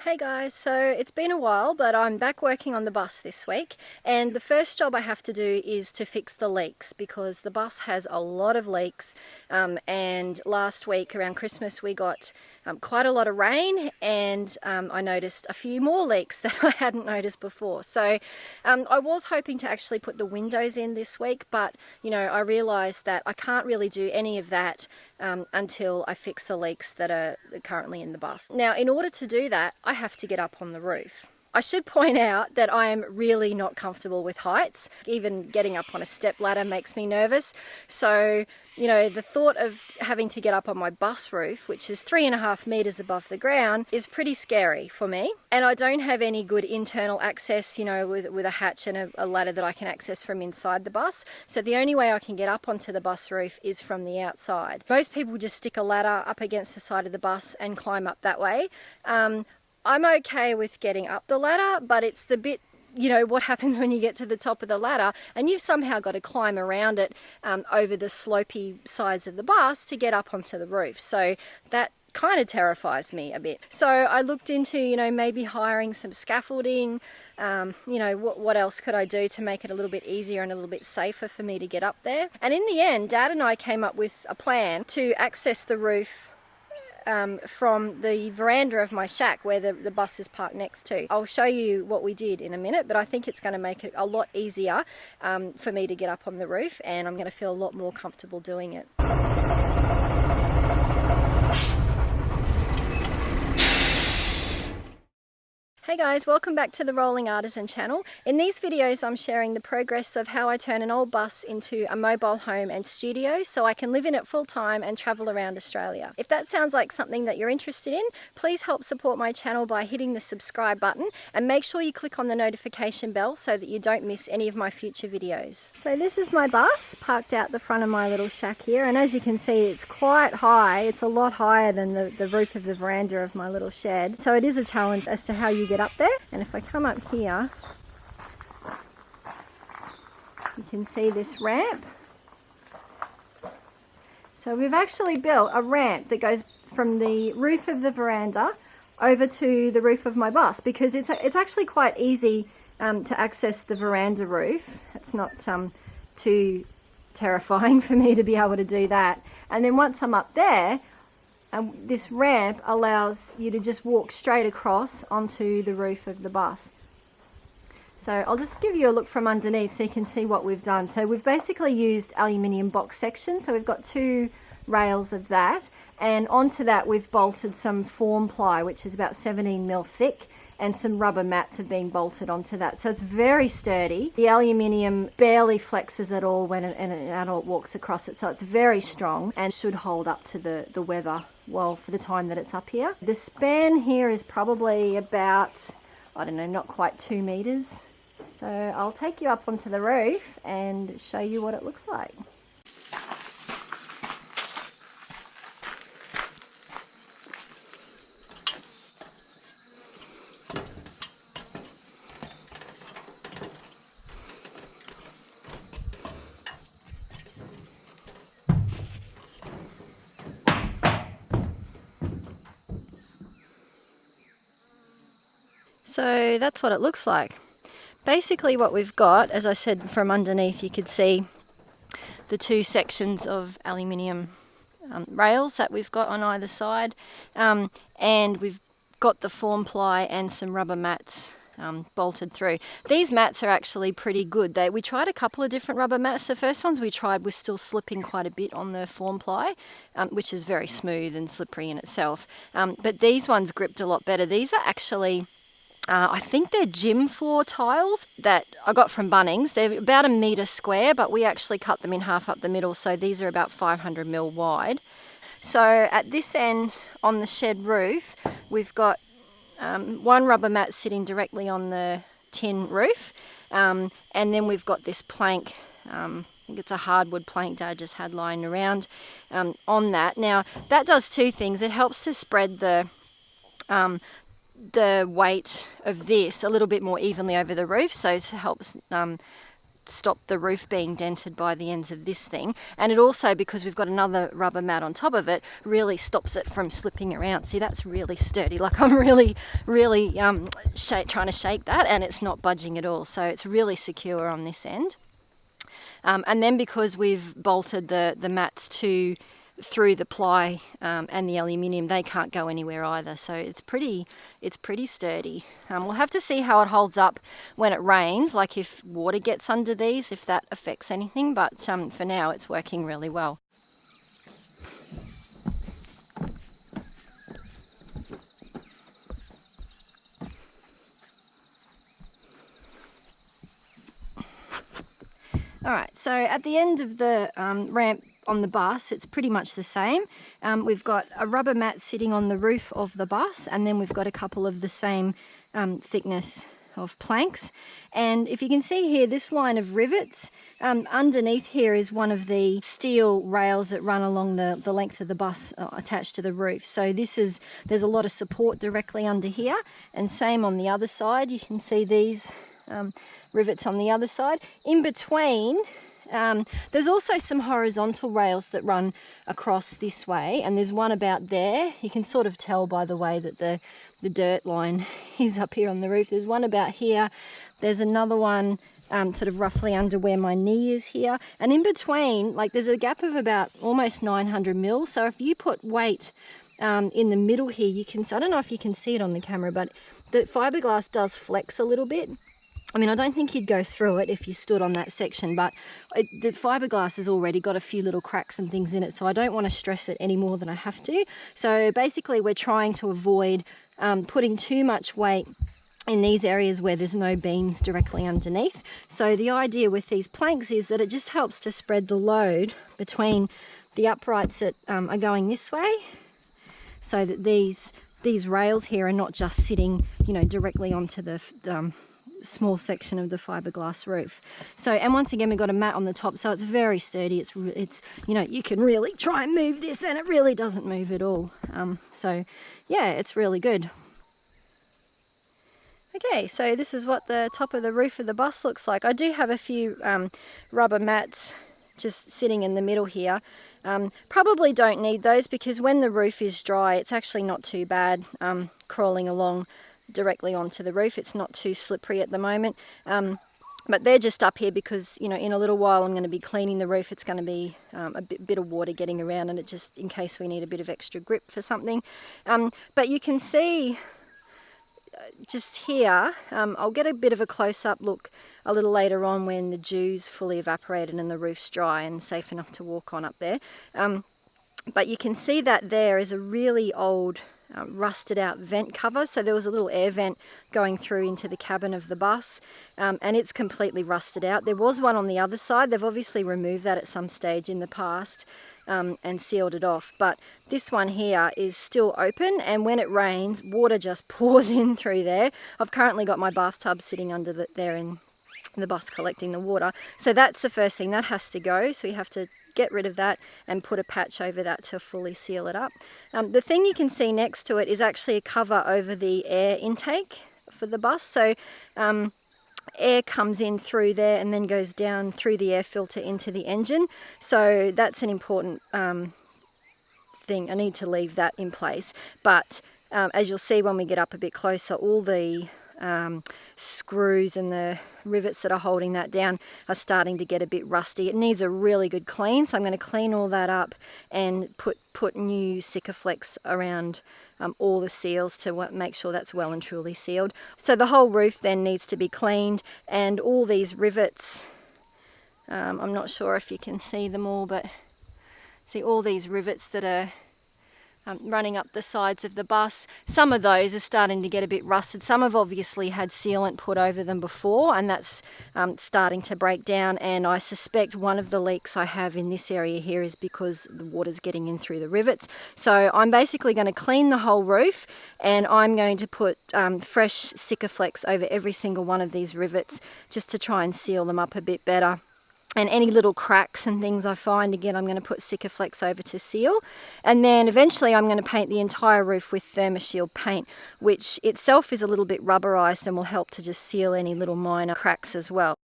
Hey guys, so it's been a while, but I'm back working on the bus this week, and the first job I have to do is to fix the leaks because the bus has a lot of leaks. And last week around Christmas we got quite a lot of rain, and I noticed a few more leaks that I hadn't noticed before. So I was hoping to actually put the windows in this week, but I realised that I can't really do any of that until I fix the leaks that are currently in the bus. Now, in order to do that, I have to get up on the roof. I should point out that I am really not comfortable with heights. Even getting up on a step ladder makes me nervous. So, the thought of having to get up on my bus roof, which is 3.5 meters above the ground, is pretty scary for me. And I don't have any good internal access, with a hatch and a ladder that I can access from inside the bus. So the only way I can get up onto the bus roof is from the outside. Most people just stick a ladder up against the side of the bus and climb up that way. I'm okay with getting up the ladder, but it's the bit, what happens when you get to the top of the ladder and you've somehow got to climb around it over the slopey sides of the bus to get up onto the roof. So that kind of terrifies me a bit. So I looked into, maybe hiring some scaffolding. What else could I do to make it a little bit easier and a little bit safer for me to get up there? And in the end, Dad and I came up with a plan to access the roof from the veranda of my shack where the bus is parked next to. I'll show you what we did in a minute, but I think it's going to make it a lot easier for me to get up on the roof, and I'm going to feel a lot more comfortable doing it. Hey guys, welcome back to the Rolling Artisan channel. In these videos I'm sharing the progress of how I turn an old bus into a mobile home and studio so I can live in it full time and travel around Australia. If that sounds like something that you're interested in, please help support my channel by hitting the subscribe button and make sure you click on the notification bell so that you don't miss any of my future videos. So this is my bus parked out the front of my little shack here, and as you can see it's quite high. It's a lot higher than the roof of the veranda of my little shed. So it is a challenge as to how you get up there. And if I come up here, you can see this ramp. So we've actually built a ramp that goes from the roof of the veranda over to the roof of my bus, because it's actually quite easy to access the veranda roof. It's not too terrifying for me to be able to do that. And then once I'm up there, this ramp allows you to just walk straight across onto the roof of the bus. So I'll just give you a look from underneath so you can see what we've done. So we've basically used aluminium box section. So we've got 2 rails of that, and onto that we've bolted some form ply, which is about 17 mil thick, and some rubber mats have been bolted onto that. So it's very sturdy. The aluminium barely flexes at all when an adult walks across it, so it's very strong and should hold up to the weather well for the time that it's up here. The span here is probably about, I don't know, not quite 2 meters. So I'll take you up onto the roof and show you what it looks like. So that's what it looks like. Basically what we've got, as I said, from underneath you could see the 2 sections of aluminium rails that we've got on either side, and we've got the form ply and some rubber mats bolted through. These mats are actually pretty good. We tried a couple of different rubber mats. The first ones we tried were still slipping quite a bit on the form ply, which is very smooth and slippery in itself. But these ones gripped a lot better. These are actually I think they're gym floor tiles that I got from Bunnings. They're about 1 metre square, but we actually cut them in half up the middle, so these are about 500 mil wide. So at this end on the shed roof, we've got 1 rubber mat sitting directly on the tin roof, and then we've got this plank, I think it's a hardwood plank Dad just had lying around on that. Now that does 2 things. It helps to spread the weight of this a little bit more evenly over the roof, so it helps stop the roof being dented by the ends of this thing. And it also, because we've got another rubber mat on top of it, really stops it from slipping around. See, that's really sturdy. Like I'm really trying to shake that, and it's not budging at all. So it's really secure on this end. And then because we've bolted the mats through the ply and the aluminium, they can't go anywhere either. So it's pretty sturdy. We'll have to see how it holds up when it rains, like if water gets under these, if that affects anything. But for now, it's working really well. Alright, so at the end of the ramp on the bus, it's pretty much the same. We've got a rubber mat sitting on the roof of the bus, and then we've got a couple of the same thickness of planks. And if you can see here, this line of rivets, underneath here is one of the steel rails that run along the length of the bus attached to the roof. So there's a lot of support directly under here, and same on the other side. You can see these rivets on the other side. In between, there's also some horizontal rails that run across this way, and there's one about there. You can sort of tell by the way that the dirt line is up here on the roof. There's one about here. There's another one sort of roughly under where my knee is here. And in between, like, there's a gap of about almost 900 mil. So if you put weight in the middle here, you can, I don't know if you can see it on the camera, but the fiberglass does flex a little bit. I mean, I don't think you'd go through it if you stood on that section, but the fiberglass has already got a few little cracks and things in it, so I don't want to stress it any more than I have to. So basically, we're trying to avoid putting too much weight in these areas where there's no beams directly underneath. So the idea with these planks is that it just helps to spread the load between the uprights that are going this way, so that these rails here are not just sitting, you know, directly onto the small section of the fiberglass roof. So, and once again, we've got a mat on the top, so it's very sturdy. It's you know, you can really try and move this and it really doesn't move at all. So yeah, it's really good. Okay, so this is what the top of the roof of the bus looks like. I do have a few rubber mats just sitting in the middle here. Probably don't need those, because when the roof is dry, it's actually not too bad crawling along directly onto the roof. It's not too slippery at the moment, but they're just up here because, you know, in a little while I'm going to be cleaning the roof. It's going to be a bit of water getting around, and it just in case we need a bit of extra grip for something. But you can see just here, I'll get a bit of a close-up look a little later on when the dew's fully evaporated and the roof's dry and safe enough to walk on up there. But you can see that there is a really old rusted out vent cover. So there was a little air vent going through into the cabin of the bus, and it's completely rusted out. There was one on the other side. They've obviously removed that at some stage in the past and sealed it off, but this one here is still open, and when it rains, water just pours in through there. I've currently got my bathtub sitting under there in the bus collecting the water, so that's the first thing that has to go. So we have to get rid of that and put a patch over that to fully seal it up. The thing you can see next to it is actually a cover over the air intake for the bus. So air comes in through there and then goes down through the air filter into the engine. So that's an important thing. I need to leave that in place. But as you'll see when we get up a bit closer, all the screws and the rivets that are holding that down are starting to get a bit rusty. It needs a really good clean, so I'm going to clean all that up and put new Sikaflex around all the seals to make sure that's well and truly sealed. So the whole roof then needs to be cleaned, and all these rivets, I'm not sure if you can see them all, but see all these rivets that are running up the sides of the bus. Some of those are starting to get a bit rusted. Some have obviously had sealant put over them before, and that's starting to break down, and I suspect one of the leaks I have in this area here is because the water's getting in through the rivets. So I'm basically going to clean the whole roof, and I'm going to put fresh Sikaflex over every single one of these rivets just to try and seal them up a bit better. And any little cracks and things I find, again, I'm going to put Sikaflex over to seal. And then eventually I'm going to paint the entire roof with ThermaShield paint, which itself is a little bit rubberized and will help to just seal any little minor cracks as well.